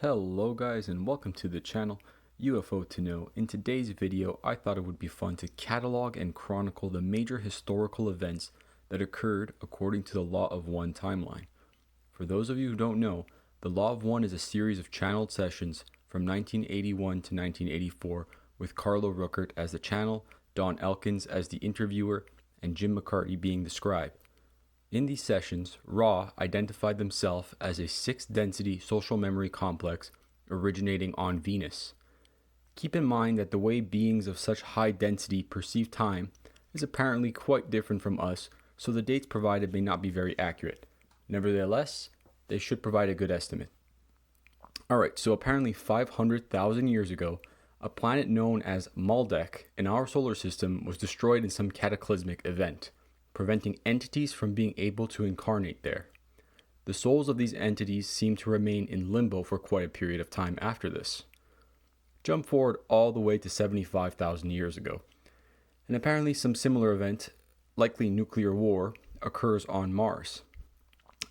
Hello guys and welcome to the channel UFO to Know. In today's video I thought it would be fun to catalog and chronicle the major historical events that occurred according to the Law of One timeline. For those of you who don't know, the Law of One is a series of channeled sessions from 1981 to 1984 with Carlo Ruckert as the channel, Don Elkins as the interviewer, and Jim McCarty being the scribe. In these sessions, Ra identified themselves as a sixth-density social memory complex originating on Venus. Keep in mind that the way beings of such high density perceive time is apparently quite different from us, so the dates provided may not be very accurate. Nevertheless, they should provide a good estimate. Alright, so apparently 500,000 years ago, a planet known as Maldek in our solar system was destroyed in some cataclysmic event, preventing entities from being able to incarnate there. The souls of these entities seem to remain in limbo for quite a period of time after this. Jump forward all the way to 75,000 years ago, and apparently some similar event, likely nuclear war, occurs on Mars.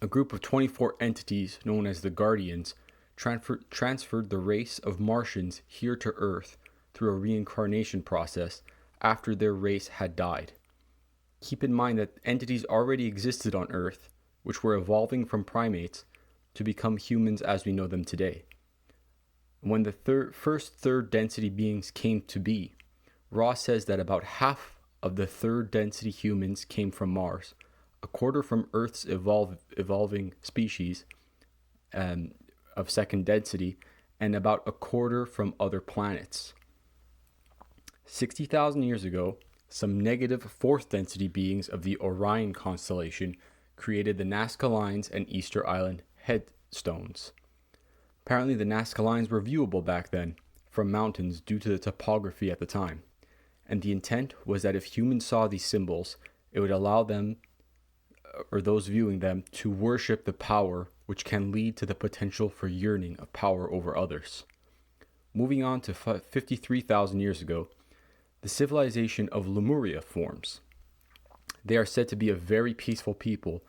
A group of 24 entities known as the Guardians transferred the race of Martians here to Earth through a reincarnation process after their race had died. Keep in mind that entities already existed on Earth, which were evolving from primates to become humans as we know them today. When the first third density beings came to be, Ra says that about half of the third density humans came from Mars, a quarter from Earth's evolving species of second density, and about a quarter from other planets. 60,000 years ago, some negative fourth density beings of the Orion constellation created the Nazca Lines and Easter Island headstones. Apparently the Nazca Lines were viewable back then from mountains due to the topography at the time, and the intent was that if humans saw these symbols, it would allow them, or those viewing them, to worship the power which can lead to the potential for yearning of power over others. Moving on to 53,000 years ago, the civilization of Lemuria forms. They are said to be a very peaceful people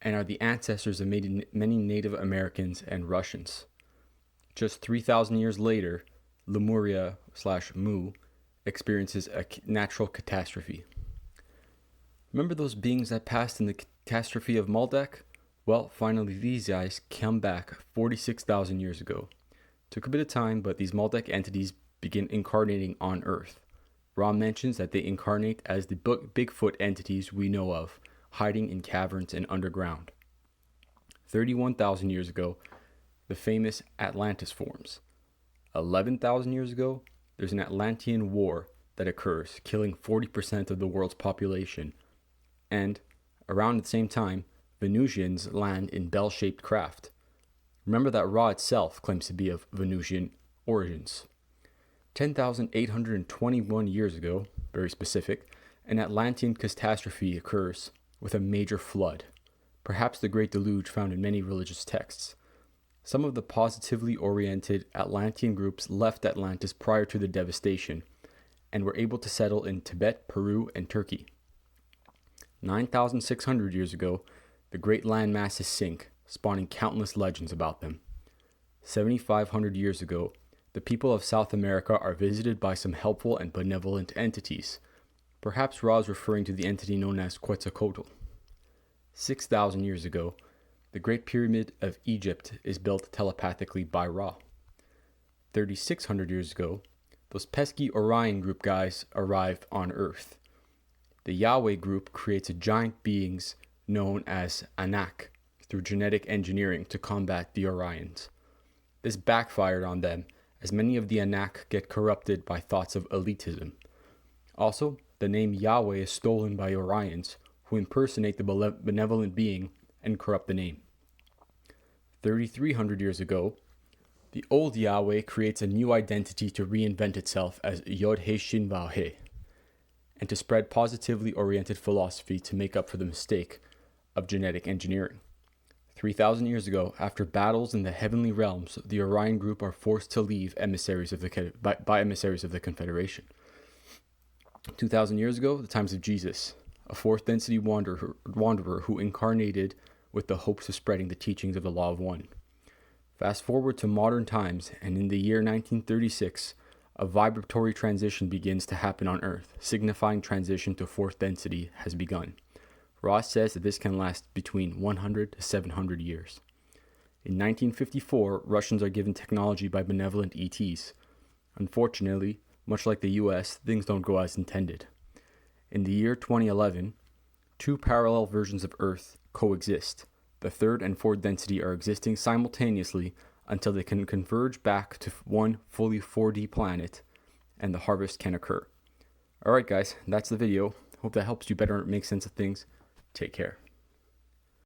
and are the ancestors of many Native Americans and Russians. Just 3,000 years later, Lemuria/Mu experiences a natural catastrophe. Remember those beings that passed in the catastrophe of Maldek? Well, finally these guys come back 46,000 years ago. Took a bit of time, but these Maldek entities begin incarnating on Earth. Ra mentions that they incarnate as the Bigfoot entities we know of, hiding in caverns and underground. 31,000 years ago, the famous Atlantis forms. 11,000 years ago, there's an Atlantean war that occurs, killing 40% of the world's population. And around the same time, Venusians land in bell-shaped craft. Remember that Ra itself claims to be of Venusian origins. 10,821 years ago, very specific, an Atlantean catastrophe occurs with a major flood, perhaps the Great Deluge found in many religious texts. Some of the positively oriented Atlantean groups left Atlantis prior to the devastation and were able to settle in Tibet, Peru, and Turkey. 9,600 years ago, the great land masses sink, spawning countless legends about them. 7,500 years ago, the people of South America are visited by some helpful and benevolent entities. Perhaps Ra is referring to the entity known as Quetzalcoatl. 6,000 years ago, the Great Pyramid of Egypt is built telepathically by Ra. 3,600 years ago, those pesky Orion group guys arrive on Earth. The Yahweh group creates a giant beings known as Anak through genetic engineering to combat the Orions. This backfired on them, as many of the Anak get corrupted by thoughts of elitism. Also, the name Yahweh is stolen by Orions, who impersonate the benevolent being and corrupt the name. 3,300 years ago, the old Yahweh creates a new identity to reinvent itself as Yod-He-Shin-Vav-He, and to spread positively oriented philosophy to make up for the mistake of genetic engineering. 3,000 years ago, after battles in the heavenly realms, the Orion group are forced to leave by emissaries of the Confederation. 2,000 years ago, the times of Jesus, a fourth density wanderer who incarnated with the hopes of spreading the teachings of the Law of One. Fast forward to modern times, and in the year 1936, a vibratory transition begins to happen on Earth, signifying transition to fourth density has begun. Ross says that this can last between 100 to 700 years. In 1954, Russians are given technology by benevolent ETs. Unfortunately, much like the US, things don't go as intended. In the year 2011, two parallel versions of Earth coexist. The third and fourth density are existing simultaneously until they can converge back to one fully 4D planet and the harvest can occur. Alright guys, that's the video. Hope that helps you better make sense of things. Take care.